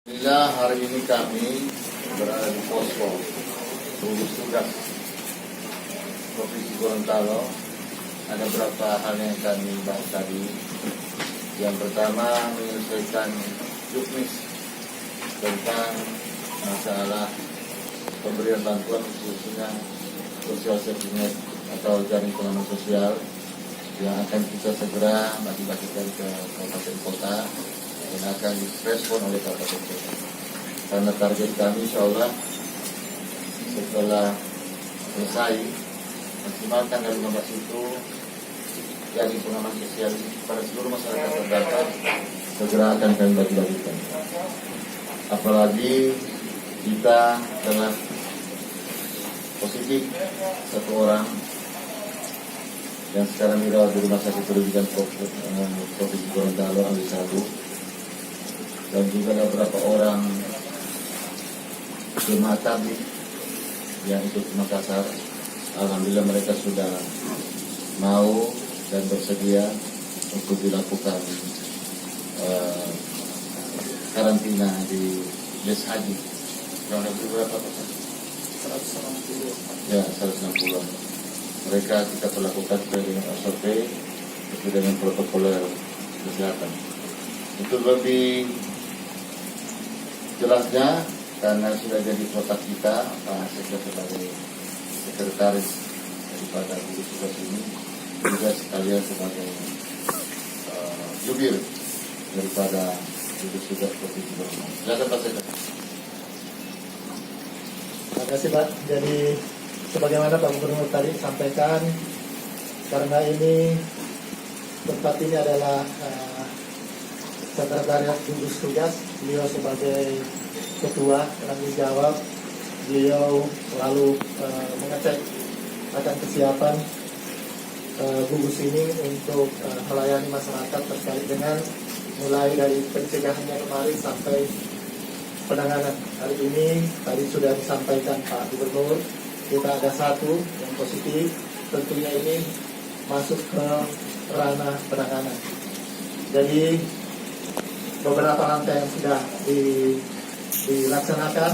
Alhamdulillah hari ini kami berada di posko gugus tugas Provinsi Gorontalo. Ada beberapa hal yang kami bahas tadi. Yang pertama menyelesaikan juknis tentang masalah pemberian bantuan khususnya social safety net atau jaring pengaman sosial yang akan kita segera bagi-bagikan ke kabupaten kota dan akan direspon oleh kabupaten kota. Karena target kami insya Allah setelah selesai maksimal tanggal 15 itu jaring pengaman sosial pada seluruh masyarakat terdampak segera akan kami bagi-bagikan. Apalagi kita telah positif satu orang yang sekarang dirawat di Rumah Sakit Rujukan Provinsi Gorontalo ambil satu, dan juga ada beberapa orang jemaah tabligh yang ikut ke Makassar. Alhamdulillah mereka sudah mau dan bersedia untuk dilakukan karantina di Des Haji. Kurang lebih berapa persen? 160. Ya, 160. Mereka kita lakukan dengan SOP sesuai dengan protokol kesehatan. Itu lebih jelasnya karena sudah jadi protap kita, Pak Sekda sebagai sekretaris daripada gugus tugas ini, juga sekalian sebagai jubir daripada gugus tugas Provinsi Gorontalo. Silakan Pak Sekda. Terima kasih Pak. Jadi sebagaimana Pak Gubernur tadi sampaikan, karena ini tempat ini adalah sekretariat gugus tugas, beliau sebagai ketua tanggung jawab, beliau selalu mengecek akan kesiapan gugus ini untuk melayani masyarakat terkait dengan mulai dari pencegahannya kemarin sampai penanganan. Hari ini tadi sudah disampaikan Pak Gubernur, kita ada satu yang positif, tentunya ini masuk ke ranah penanganan. Jadi beberapa langkah yang sudah dilaksanakan.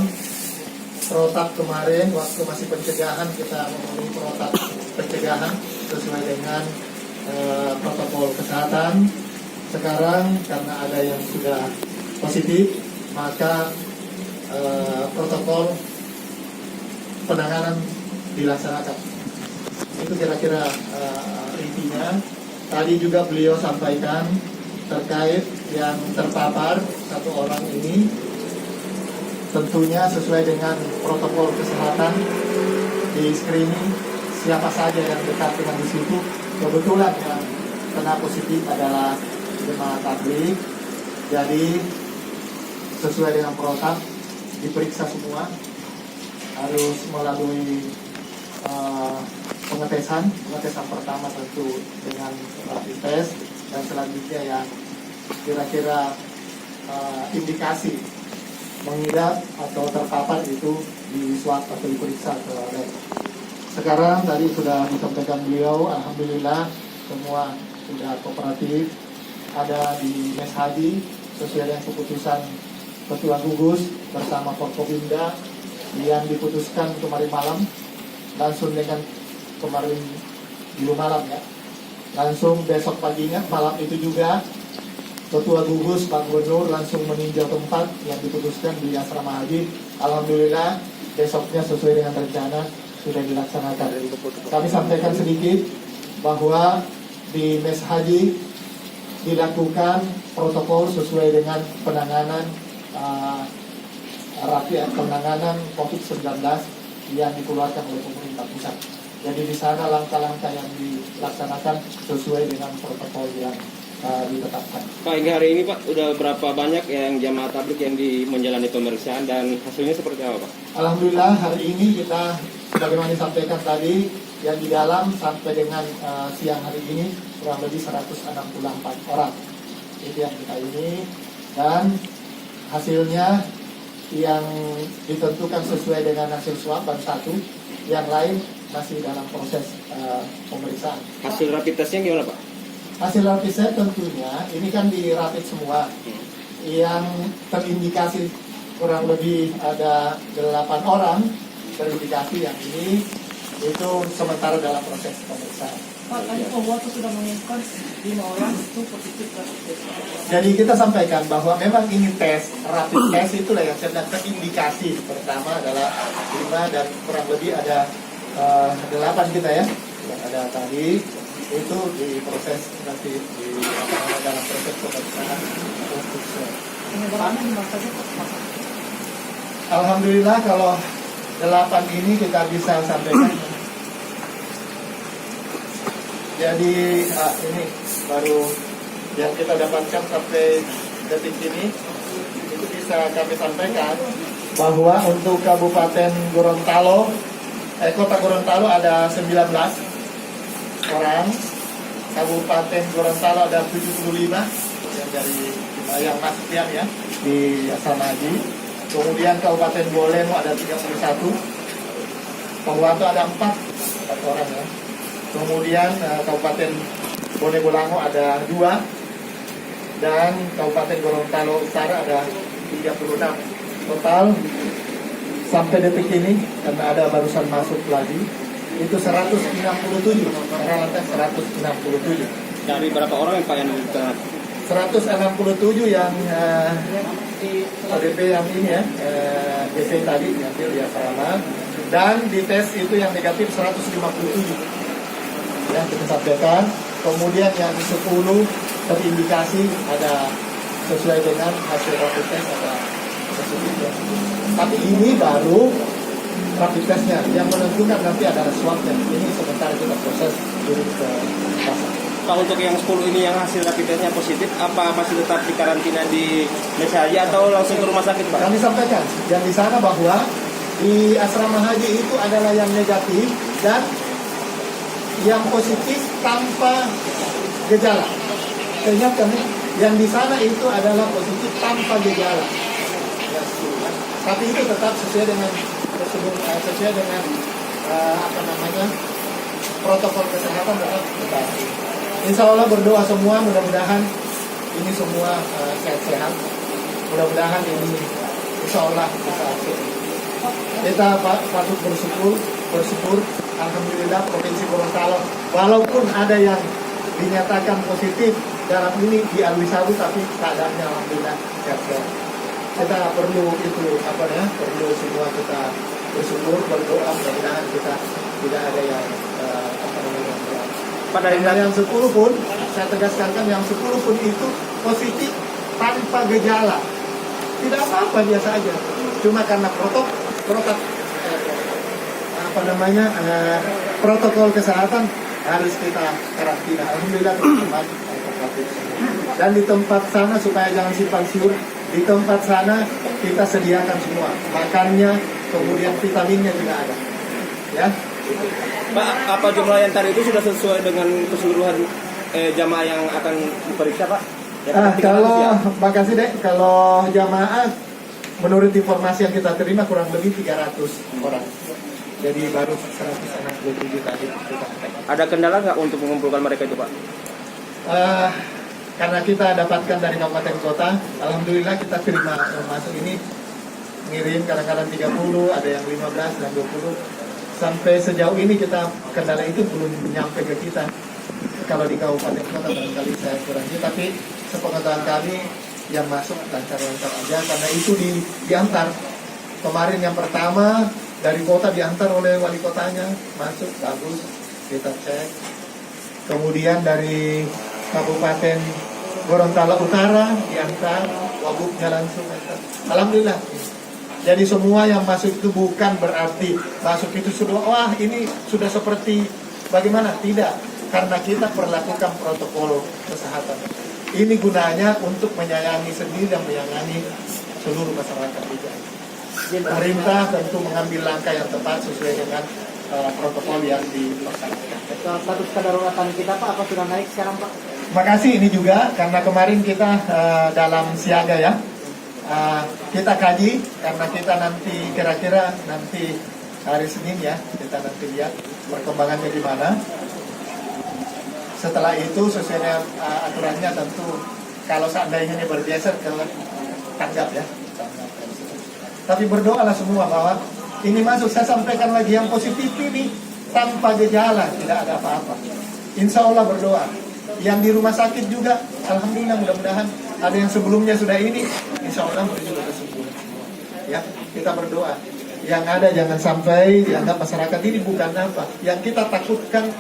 Protap kemarin waktu masih pencegahan kita memenuhi protap pencegahan sesuai dengan protokol kesehatan. Sekarang karena ada yang sudah positif, maka protokol penanganan dilaksanakan. Itu kira-kira intinya. Tadi juga beliau sampaikan terkait yang terpapar satu orang ini, tentunya sesuai dengan protokol kesehatan di screening siapa saja yang dekat dengan di situ. Kebetulan yang kena positif adalah jemaah tabligh. Jadi sesuai dengan protap diperiksa semua, harus melalui pengetesan pertama tentu dengan rapid test, dan selanjutnya yang kira-kira indikasi mengidap atau terpapar itu di swab atau diperiksa ke lab. Sekarang tadi sudah disampaikan beliau, alhamdulillah semua sudah kooperatif, ada di Mes Haji sesuai dengan keputusan Ketua Gugus bersama Forkopimda yang diputuskan kemarin malam, langsung dengan kemarin dulu malam ya, langsung besok paginya malam itu juga Ketua Gugus Pak Gubernur langsung meninjau tempat yang diputuskan di asrama haji. Alhamdulillah besoknya sesuai dengan rencana sudah dilaksanakan. Kami sampaikan sedikit bahwa di Mes Haji dilakukan protokol sesuai dengan penanganan penanganan COVID-19 yang dikeluarkan oleh pemerintah pusat. Jadi di sana langkah-langkah yang dilaksanakan sesuai dengan protokol yang ditetapkan. Pak, hingga hari ini Pak, udah berapa banyak yang jamaah tabligh yang menjalani pemeriksaan dan hasilnya seperti apa Pak? Alhamdulillah hari ini kita sebagaimana disampaikan tadi, yang di dalam sampai dengan siang hari ini kurang lebih 164 orang. Itu yang kita ini, dan hasilnya yang ditentukan sesuai dengan hasil swab baru satu, yang lain masih dalam proses pemeriksaan. Hasil rapid testnya gimana Pak? Hasil rapid test tentunya ini kan di rapid semua, yang terindikasi kurang lebih ada 8 orang terindikasi yang ini itu sementara dalam proses pemeriksaan. Pak, tadi pembuat sudah mengumumkan 5 orang itu positif rapid test. Jadi kita sampaikan bahwa memang ini tes, rapid test itulah yang sedang terindikasi. Pertama adalah 5 dan kurang lebih ada 8 kita ya. Yang ada tadi itu diproses nanti dalam proses pemeriksaan untuk swab. Penyebarannya di mana saja Pak? Alhamdulillah kalau 8 ini kita bisa sampaikan. Jadi ini baru yang kita dapatkan sampai detik ini itu bisa kami sampaikan bahwa untuk Kabupaten Gorontalo, Kota Gorontalo ada 19 orang, Kabupaten Gorontalo ada 75 yang dari yang masuk ya di asrama haji. Kemudian Kabupaten Bolemo ada 31, Purwato ada 4 orang ya. Kemudian Kabupaten Bone Bolango ada 2 dan Kabupaten Gorontalo Utara ada 36. Total sampai detik ini karena ada barusan masuk lagi itu 167 peralatan 167. Dari berapa orang yang Pak yang kita 167 yang ODP yang ini ya, DC tadi diambil di asrama dan di tes itu yang negatif 157 yang kita sampaikan. Kemudian yang 10 terindikasi ada sesuai dengan hasil rapid test ada positif ya. Tapi ini baru rapid testnya yang menentukan nanti adalah swabnya. Ini sementara kita proses kirim ke pasar. Pak, untuk yang 10 ini yang hasil rapid testnya positif, apa masih tetap di karantina di Mesa Haji atau langsung ke rumah sakit, Pak? Kami sampaikan yang di sana bahwa di asrama haji itu adalah yang negatif dan yang positif tanpa gejala. Ingat kami yang di sana itu adalah positif tanpa gejala. Tapi itu tetap sesuai dengan protokol kesehatan tetap. Insya Allah berdoa semua, mudah-mudahan ini semua sehat-sehat. Mudah-mudahan ini insya Allah bisa hasil. Kita patut bersyukur. Alhamdulillah Provinsi Gorontalo, walaupun ada yang dinyatakan positif dalam ini di Alwi-Sabu, tapi keadaannya alhamdulillah sehat-sehat. Kita perlu perlu semua kita bersyukur, berdoa, mudah-mudahan kita tidak ada yang Pada yang 10 pun, saya tegaskan yang 10 pun itu positif tanpa gejala. Tidak apa-apa, biasa aja. Cuma karena protokol kesehatan harus kita karantina. Alhamdulillah teman-teman. Dan di tempat sana supaya jangan simpang siur, di tempat sana kita sediakan semua makannya, kemudian vitaminnya juga ada. Ya. Pak, apa jumlah yang tadi itu sudah sesuai dengan keseluruhan jamaah yang akan diperiksa, Pak? Makasih deh, kalau jamaah menurut informasi yang kita terima kurang lebih 300 orang. Jadi baru 167 tadi kita. Ada kendala nggak untuk mengumpulkan mereka itu, Pak? Karena kita dapatkan dari kabupaten kota, alhamdulillah kita terima masuk ini ngirim kadang-kadang 30, ada yang 15 dan 20. Sampai sejauh ini kita kendala itu belum nyampe ke kita. Kalau di kabupaten kota barangkali saya kurangi, tapi sepengetahuan kami yang masuk lancar-lancar aja karena itu diantar. Kemarin yang pertama dari kota diantar oleh wali kotanya, masuk bagus, kita cek. Kemudian dari Kabupaten Gorontalo Utara diantar, wabuknya langsung antar. Alhamdulillah. Jadi semua yang masuk itu bukan berarti masuk itu sudah, wah ini sudah seperti bagaimana? Tidak, karena kita perlakukan protokol kesehatan. Ini gunanya untuk menyayangi sendiri dan menyayangi seluruh masyarakat juga. Pemerintah tentu mengambil langkah yang tepat sesuai dengan protokol yang dilaksanakan. Status kedaruratan kita Pak, apa sudah naik sekarang Pak? Terima kasih ini juga karena kemarin kita dalam siaga ya. Kita kaji karena kita nanti kira-kira nanti hari Senin ya, kita nanti lihat perkembangannya gimana. Setelah itu sesuai dengan aturannya tentu kalau seandainya ini bergeser ke tanggap ya. Tapi berdoalah semua bahwa ini masuk. Saya sampaikan lagi yang positif ini tanpa gejala, tidak ada apa-apa. Insya Allah berdoa. Yang di rumah sakit juga, alhamdulillah, mudah-mudahan ada yang sebelumnya sudah ini, insya Allah juga kesembuhan. Ya, kita berdoa. Yang ada jangan sampai dianggap masyarakat ini bukan apa. Yang kita takutkan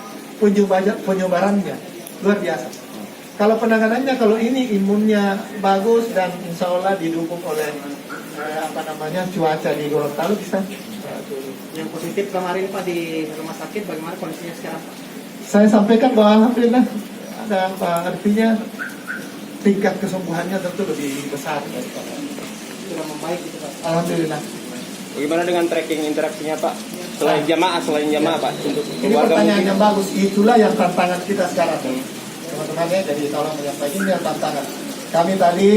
penyebarannya luar biasa. Kalau penanganannya, kalau ini imunnya bagus dan insya Allah didukung oleh cuaca di Gorontalo bisa. Yang positif kemarin Pak di rumah sakit, bagaimana kondisinya sekarang Pak? Saya sampaikan bahwa alhamdulillah ada artinya tingkat kesembuhannya tentu lebih besar daripada. Sudah membaik gitu Pak? Alhamdulillah. Bagaimana dengan tracking interaksinya Pak? Selain jamaah Pak untuk Ini keluarga pertanyaan mungkin. yang bagus. Itulah yang tantangan kita sekarang, teman-teman ya. Jadi tolong menyampaikan ini yang tantangan. Kami tadi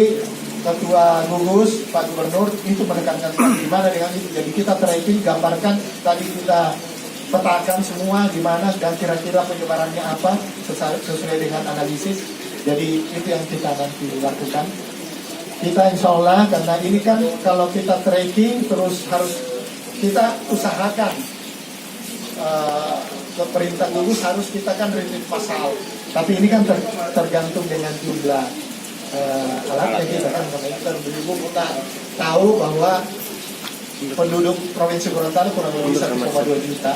Ketua Gugus, Pak Gubernur itu menekankan gimana dengan itu. Jadi kita tracking, gambarkan, tadi kita petakan semua gimana dan kira-kira penyebarannya apa sesuai dengan analisis. Jadi itu yang kita nanti lakukan. Kita insya Allah, karena ini kan kalau kita tracking terus harus kita usahakan ke perintah gugus harus kita kan repeat pasal. Tapi ini kan tergantung dengan jumlah alatnya kita kan, karena kita berhubung kita tahu bahwa penduduk Provinsi Gorontalo kurang lebih 1,2 juta.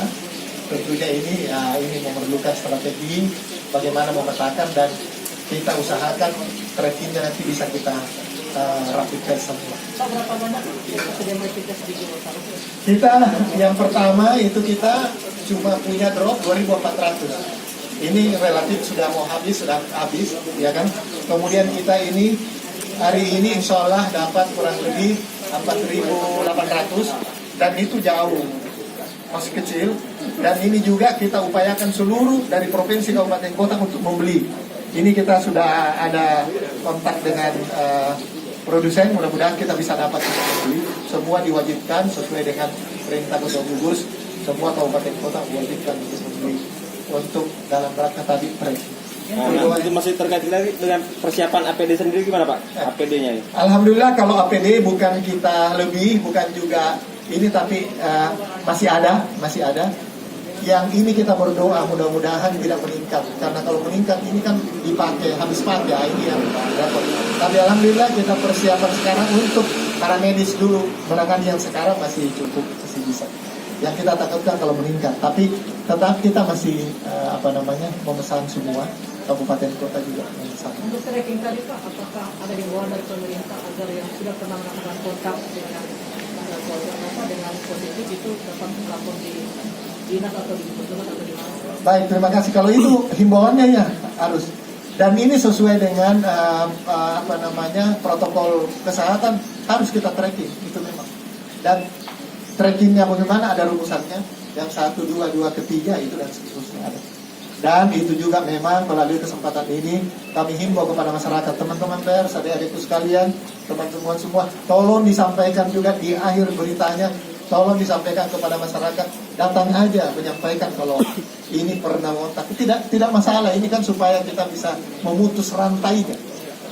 Tentunya ini memerlukan strategi bagaimana memetakan dan kita usahakan trackingnya nanti bisa kita rapid test semua. Pak, berapa banyak yang rapid test di Gorontalo? Kita yang pertama itu kita cuma punya drop 2.400. Ini relatif sudah habis, ya kan. Kemudian kita ini hari ini insya Allah dapat kurang lebih 4.800 dan itu jauh, masih kecil. Dan ini juga kita upayakan seluruh dari provinsi, kabupaten, kota untuk membeli. Ini kita sudah ada kontak dengan produsen, mudah-mudahan kita bisa dapat untuk membeli. Semua diwajibkan sesuai dengan perintah Ketua Gugus, semua kabupaten kota diwajibkan untuk membeli untuk dalam rangka tadi tracking. Nah, itu masih terkait lagi dengan persiapan APD sendiri gimana Pak? APD-nya ini? Alhamdulillah kalau APD bukan kita lebih, bukan juga ini, tapi masih ada. Yang ini kita berdoa mudah-mudahan tidak meningkat, karena kalau meningkat ini kan dipakai, habis pakai, ini yang repot. Tapi alhamdulillah kita persiapan sekarang untuk para medis dulu, menangani yang sekarang masih cukup, masih bisa. Yang kita takutkan kalau meningkat, tapi tetap kita masih memesan semua, kabupaten kota juga memesan. Untuk tracking tadi Pak, apakah ada himbauan dari pemerintah agar yang sudah pernah melakukan kontak dengan positif itu dapat melapor di dinas atau di pejabat atau di mana? Baik, terima kasih. Kalau itu himbauannya ya harus. Dan ini sesuai dengan protokol kesehatan harus kita tracking, itu memang. Dan trackingnya bagaimana, ada rumusannya, yang 1, 2, 3 itu dan seterusnya ada. Dan itu juga memang melalui kesempatan ini kami himbau kepada masyarakat, teman-teman pers, adik-adikku sekalian, teman-teman semua, tolong disampaikan juga di akhir beritanya, tolong disampaikan kepada masyarakat, datang aja menyampaikan kalau ini pernah kontak. Tidak masalah, ini kan supaya kita bisa memutus rantainya.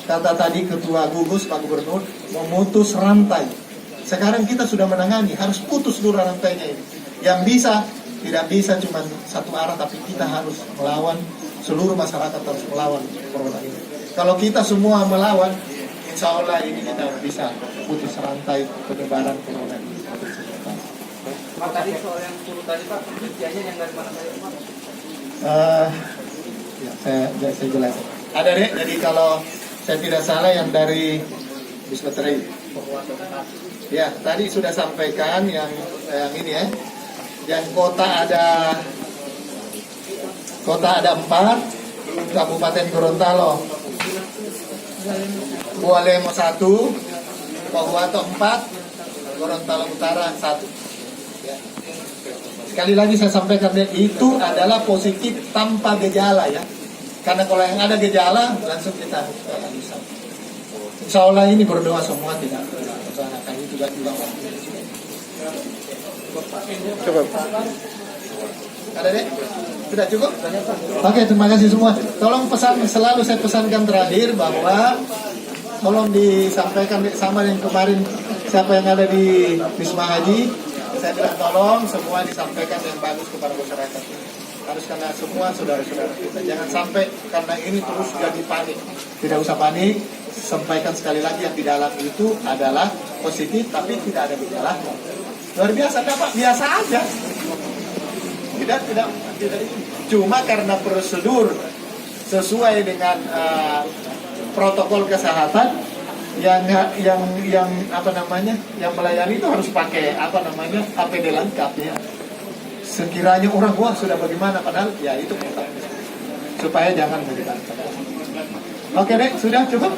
Kata tadi Ketua Gugus, Pak Gubernur, memutus rantai. Sekarang kita sudah menangani, harus putus dulu rantainya ini. Yang bisa, tidak bisa cuma satu arah, tapi kita harus melawan, seluruh masyarakat harus melawan corona ini. Kalau kita semua melawan, insya Allah ini kita bisa putus rantai penyebaran corona ini. Pak, tadi soal yang 10 tadi Pak, penelitiannya yang dari mana saja Pak? Saya jelaskan. Ada dek, jadi kalau saya tidak salah yang dari Wisma Teri. Ya, tadi sudah sampaikan yang ini ya. Yang kota ada 4, Kabupaten Gorontalo Bualemo 1, Pohuwato 4, Gorontalo Utara 1. Ya. Sekali lagi saya sampaikan, itu adalah positif tanpa gejala ya. Karena kalau yang ada gejala langsung kita bisa. Insya Allah ini berdoa semua tidak akan itu juga. Cukup. Ada deh? Sudah cukup? Oke, terima kasih semua. Tolong selalu saya pesankan terakhir bahwa tolong disampaikan sama yang kemarin siapa yang ada di Wisma Haji. Saya bilang tolong semua disampaikan yang bagus kepada masyarakat. Harus karena semua saudara-saudara kita. Jangan sampai karena ini terus jadi panik. Tidak usah panik. Sampaikan sekali lagi yang di dalam itu adalah positif tapi tidak ada gejala. Luar biasa, Pak. Biasa aja. Tidak. Cuma karena prosedur sesuai dengan protokol kesehatan yang apa namanya, yang melayani itu harus pakai apa namanya APD lengkap ya. Sekiranya orang wah sudah bagaimana, padahal ya itu supaya jangan menyebar. Oke deh, sudah cukup.